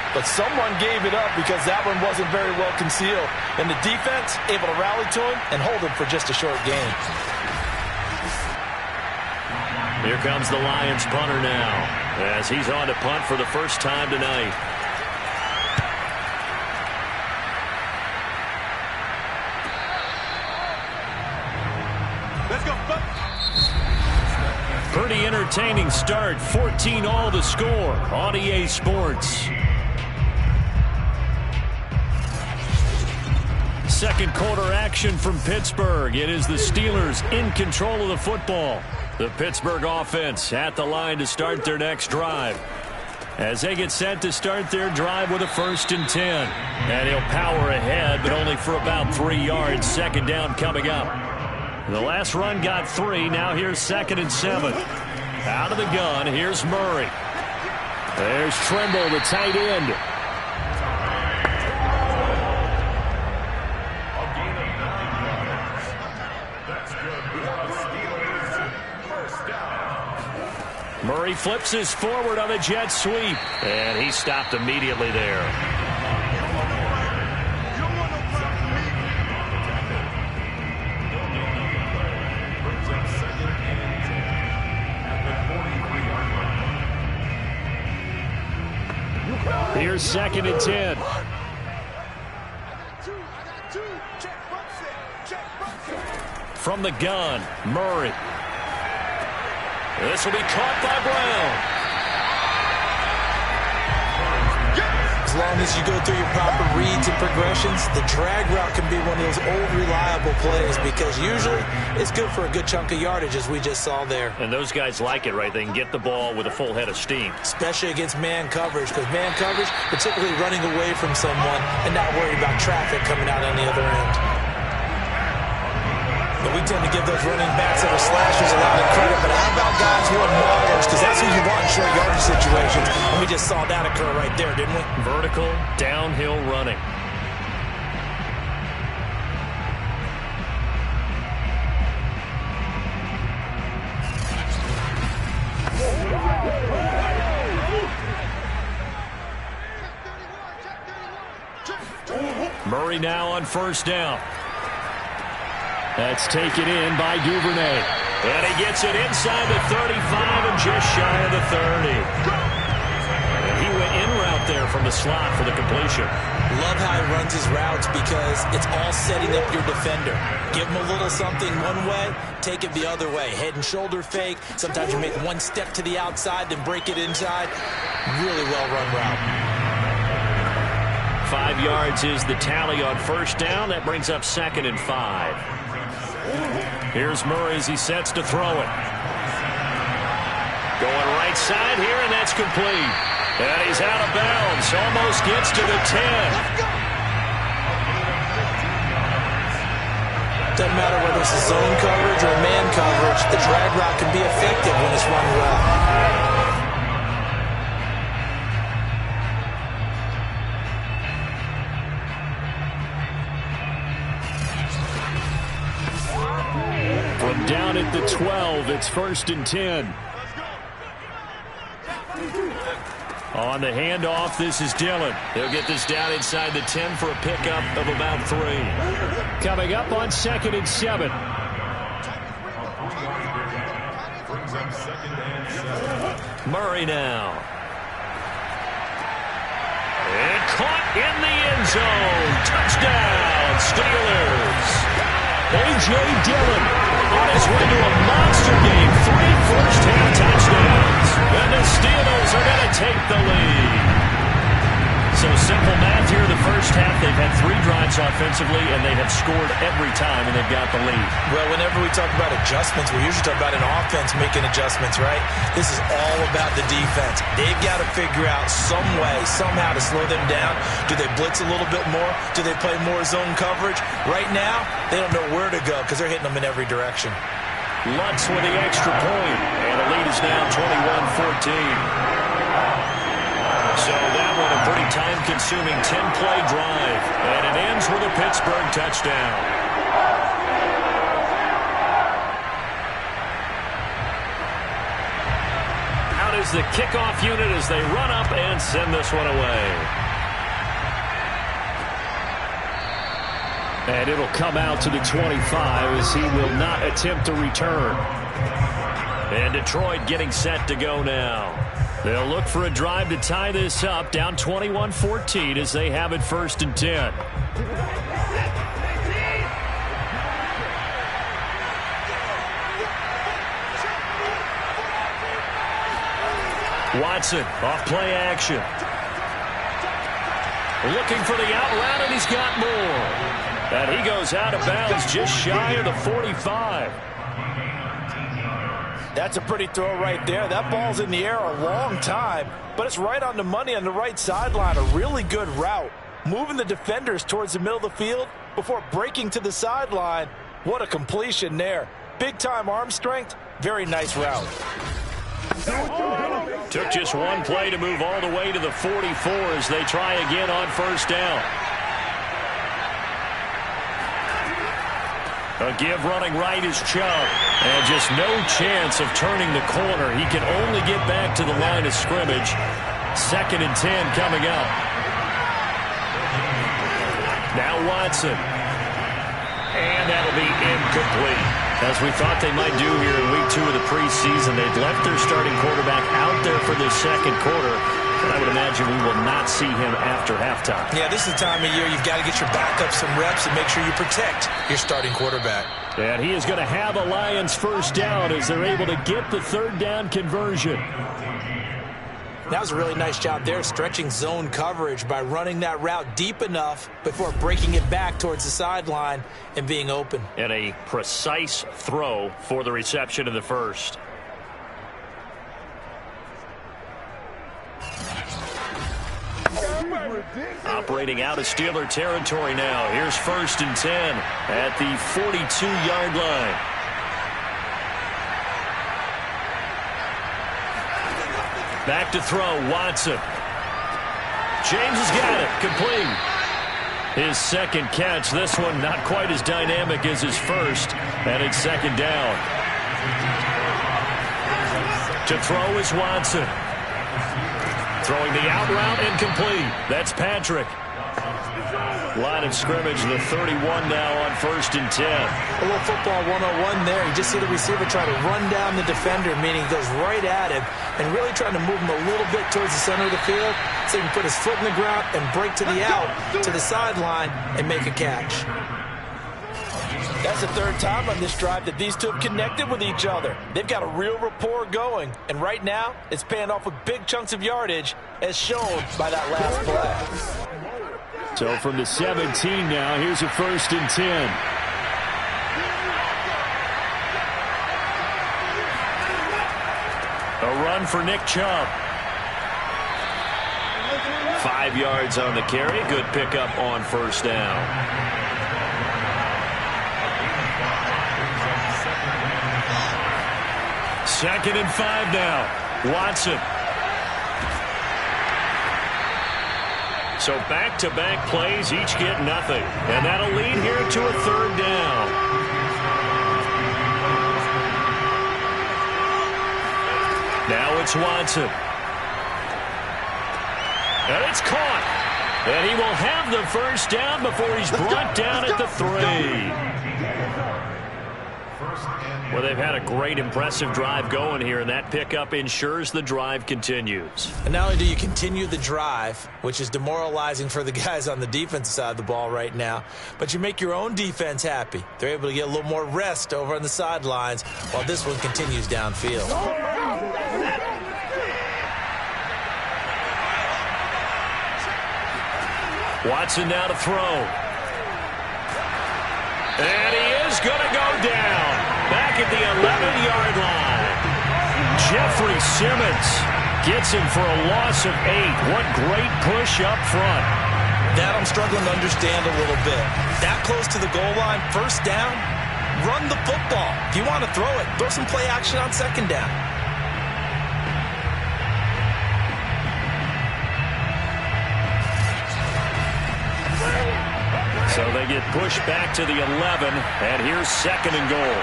But someone gave it up because that one wasn't very well concealed. And the defense able to rally to him and hold him for just a short gain. Here comes the Lions punter now, as he's on to punt for the first time tonight. Let's go. Pretty entertaining start. 14-all the score on EA Sports. Second quarter action from Pittsburgh. It is the Steelers in control of the football. The Pittsburgh offense at the line to start their next drive. As they get set to start their drive with a 1st and 10. And he'll power ahead, but only for about 3 yards. Second down coming up. The last run got 3. Now here's 2nd and 7. Out of the gun, here's Murray. There's Trimble, the tight end. Murray flips his forward on a jet sweep. And he stopped immediately there. Here's 2nd and 10. From the gun, Murray. This will be caught by Brown. As long as you go through your proper reads and progressions, the drag route can be one of those old reliable plays because usually it's good for a good chunk of yardage as we just saw there. And those guys like it, right? They can get the ball with a full head of steam. Especially against man coverage because man coverage, particularly running away from someone and not worried about traffic coming out on the other end. But we tend to give those running backs that are slashers a lot of credit. But how about guys who are maulers? Because that's who you want in short yardage situations. And we just saw that occur right there, didn't we? Vertical, downhill running. Murray now on 1st down. That's taken in by Duvernay. And he gets it inside the 35 and just shy of the 30. And he went in route there from the slot for the completion. Love how he runs his routes because it's all setting up your defender. Give him a little something one way, take it the other way. Head and shoulder fake. Sometimes you make one step to the outside, then break it inside. Really well run route. 5 yards is the tally on 1st down. That brings up 2nd and 5. Here's Murray as he sets to throw it. Going right side here, and that's complete. And he's out of bounds. Almost gets to the 10. Doesn't matter whether it's a zone coverage or man coverage, the drag route can be effective when it's run well. From down at the 12, it's 1st and 10. On the handoff, this is Dillon. He'll get this down inside the 10 for a pickup of about 3. Coming up on 2nd and 7. Murray now. And caught in the end zone. Touchdown, Steelers. A.J. Dillon on his way to a monster game. 3 first-half touchdowns. And the Steelers are going to take the lead. So simple math here in the first half. They've had 3 drives offensively, and they have scored every time, and they've got the lead. Well, whenever we talk about adjustments, we usually talk about an offense making adjustments, right? This is all about the defense. They've got to figure out some way, somehow to slow them down. Do they blitz a little bit more? Do they play more zone coverage? Right now, they don't know where to go because they're hitting them in every direction. Lutz with the extra point, and the lead is now 21-14. So that one a pretty time-consuming 10-play drive, and it ends with a Pittsburgh touchdown. Out is the kickoff unit as they run up and send this one away. And it'll come out to the 25 as he will not attempt to return. And Detroit getting set to go now. They'll look for a drive to tie this up, down 21-14 as they have it 1st and 10. Watson off play action. Looking for the out route, and he's got more. And he goes out of bounds just shy of the 45. That's a pretty throw right there. That ball's in the air a long time, but it's right on the money on the right sideline. A really good route. Moving the defenders towards the middle of the field before breaking to the sideline. What a completion there. Big-time arm strength. Very nice route. Took just one play to move all the way to the 44 as they try again on 1st down. A give running right is Chubb. And just no chance of turning the corner. He can only get back to the line of scrimmage. 2nd and 10 coming up. Now Watson. And that'll be incomplete. As we thought they might do here in week 2 of the preseason, they've left their starting quarterback out there for this 2nd quarter. And I would imagine we will not see him after halftime. Yeah, this is the time of year you've got to get your backup some reps and make sure you protect your starting quarterback. And he is going to have a Lions 1st down as they're able to get the 3rd down conversion. That was a really nice job there, stretching zone coverage by running that route deep enough before breaking it back towards the sideline and being open. And a precise throw for the reception in the 1st. Operating out of Steeler territory now. Here's 1st and 10 at the 42-yard line. Back to throw, Watson. James has got it, complete. His 2nd catch, this one not quite as dynamic as his 1st, and it's 2nd down. To throw is Watson. Throwing the out route incomplete. That's Patrick. Line of scrimmage, the 31 now on 1st and 10. A little football 101 there. You just see the receiver try to run down the defender, meaning he goes right at him and really trying to move him a little bit towards the center of the field so he can put his foot in the ground and break to the out, to the sideline, and make a catch. That's the 3rd time on this drive that these two have connected with each other. They've got a real rapport going, and right now it's paying off with big chunks of yardage as shown by that last play. So from the 17 now, here's a 1st and 10. A run for Nick Chubb. 5 yards on the carry. Good pickup on 1st down. 2nd and 5 now. Watson. So back-to-back plays, each get nothing. And that'll lead here to a 3rd down. Now it's Watson. And it's caught. And he will have the 1st down before he's brought down at the 3. Well, they've had a great, impressive drive going here, and that pickup ensures the drive continues. And not only do you continue the drive, which is demoralizing for the guys on the defensive side of the ball right now, but you make your own defense happy. They're able to get a little more rest over on the sidelines while this one continues downfield. Watson now to throw. And he is going to go down. Back at the 11-yard line. Jeffrey Simmons gets him for a loss of 8. What great push up front. That I'm struggling to understand a little bit. That close to the goal line, first down, run the football. If you want to throw it, throw some play action on second down. So they get pushed back to the 11, and here's second and goal.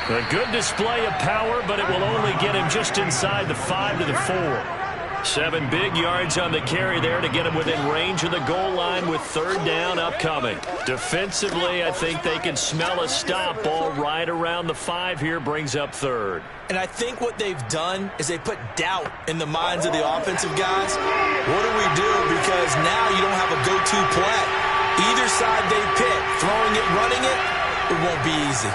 A good display of power, but it will only get him just inside the 5 to the 4. 7 big yards on the carry there to get him within range of the goal line with third down upcoming. Defensively, I think they can smell a stop ball right around the 5 here, brings up third. And I think what they've done is they put doubt in the minds of the offensive guys. What do we do? Because now you don't have a go-to play. Either side they pick, throwing it, running it, it won't be easy.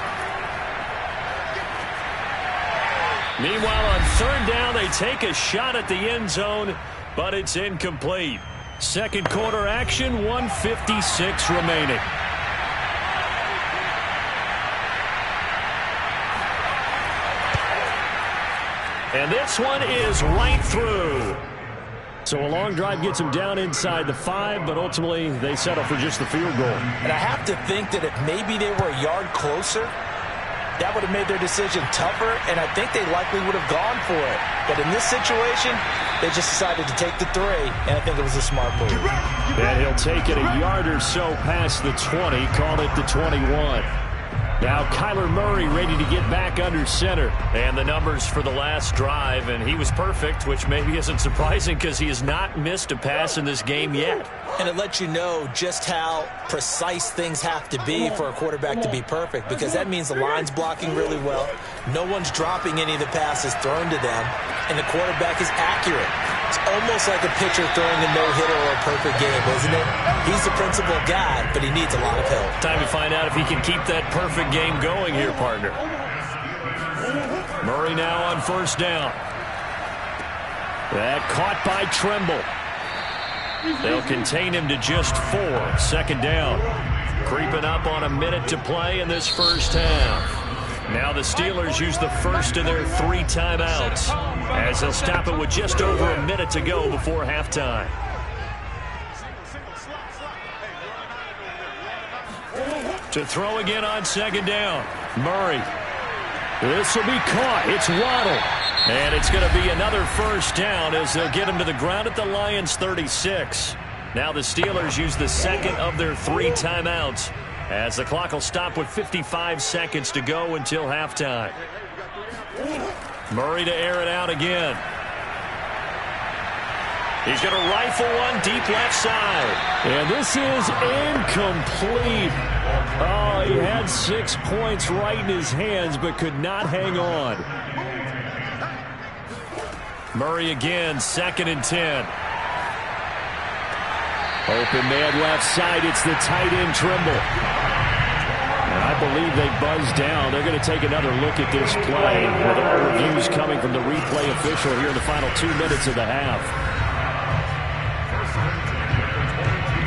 Meanwhile, on third down, they take a shot at the end zone, but it's incomplete. Second quarter action, 1:56 remaining. And this one is right through. So a long drive gets them down inside the 5, but ultimately they settle for just the field goal. And I have to think that if maybe they were a yard closer, that would have made their decision tougher, and I think they likely would have gone for it. But in this situation, they just decided to take the 3, and I think it was a smart move. And he'll take it a yard or so past the 20, call it the 21. Now Kyler Murray ready to get back under center. And the numbers for the last drive, and he was perfect, which maybe isn't surprising because he has not missed a pass in this game yet. And it lets you know just how precise things have to be for a quarterback to be perfect, because that means the line's blocking really well, no one's dropping any of the passes thrown to them, and the quarterback is accurate. It's almost like a pitcher throwing a no-hitter or a perfect game, isn't it? He's the principal guy, but he needs a lot of help. Time to find out if he can keep that perfect game going here, partner. Murray now on first down. That caught by Tremble. They'll contain him to just 4. Second down. Creeping up on a minute to play in this first half. Now the Steelers use the first of their 3 timeouts as they'll stop it with just over a minute to go before halftime. To throw again on second down. Murray. This will be caught. It's Waddle. And it's going to be another first down as they'll get him to the ground at the Lions' 36. Now the Steelers use the second of their 3 timeouts as the clock will stop with 55 seconds to go until halftime. Murray to air it out again. He's going to rifle one deep left side. And this is incomplete. Oh, he had 6 points right in his hands but could not hang on. Murray again, 2nd and 10. Open man left side. It's the tight end Trimble. And I believe they buzzed down. They're going to take another look at this play with all reviews coming from the replay official here in the final 2 minutes of the half.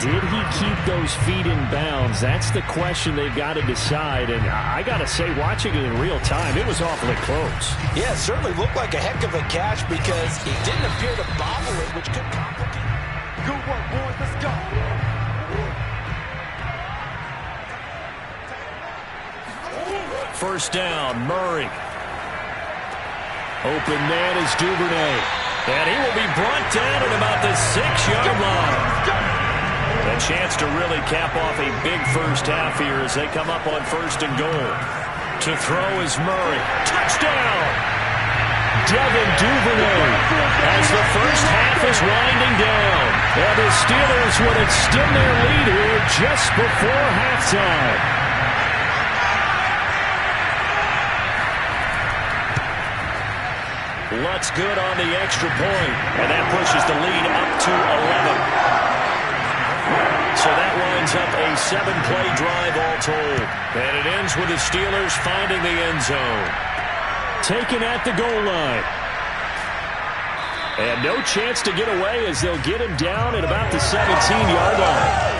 Did he keep those feet in bounds? That's the question they've got to decide. And I got to say, watching it in real time, it was awfully close. Yeah, it certainly looked like a heck of a catch because he didn't appear to bobble it, which could complicate. Good work, boys. Let's go. First down, Murray. Open man is Duvernay. And he will be brought down at about the 6-yard line. A chance to really cap off a big first half here as they come up on 1st and goal. To throw is Murray. Touchdown! Devin Duvernay as the first half is winding down. And the Steelers would extend their lead here just before halftime. Lutz good on the extra point, and that pushes the lead up to 11. So that winds up a 7-play drive all told. And it ends with the Steelers finding the end zone. Taken at the goal line. And no chance to get away as they'll get him down at about the 17-yard line.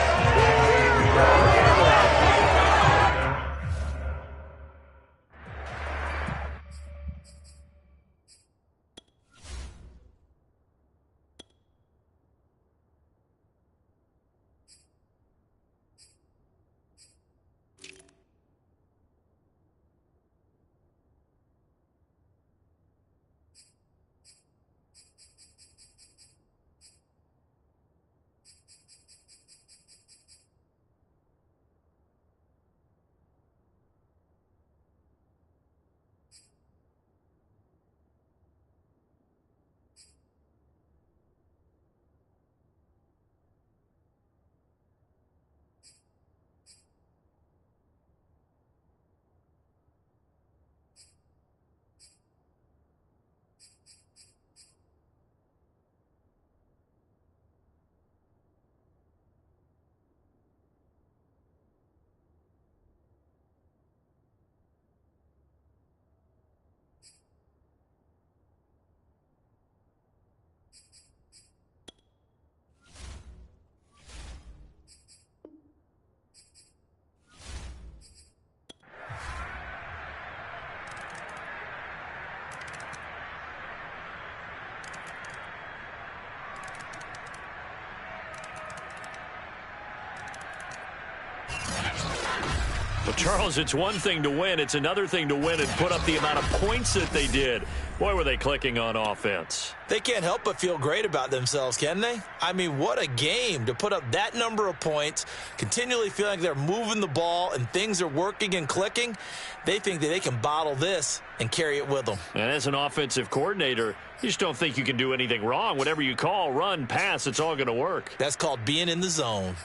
Well, Charles, it's one thing to win. It's another thing to win and put up the amount of points that they did. Boy, were they clicking on offense. They can't help but feel great about themselves, can they? I mean, what a game to put up that number of points, continually feeling like they're moving the ball and things are working and clicking. They think that they can bottle this and carry it with them. And as an offensive coordinator, you just don't think you can do anything wrong. Whatever you call, run, pass, it's all going to work. That's called being in the zone.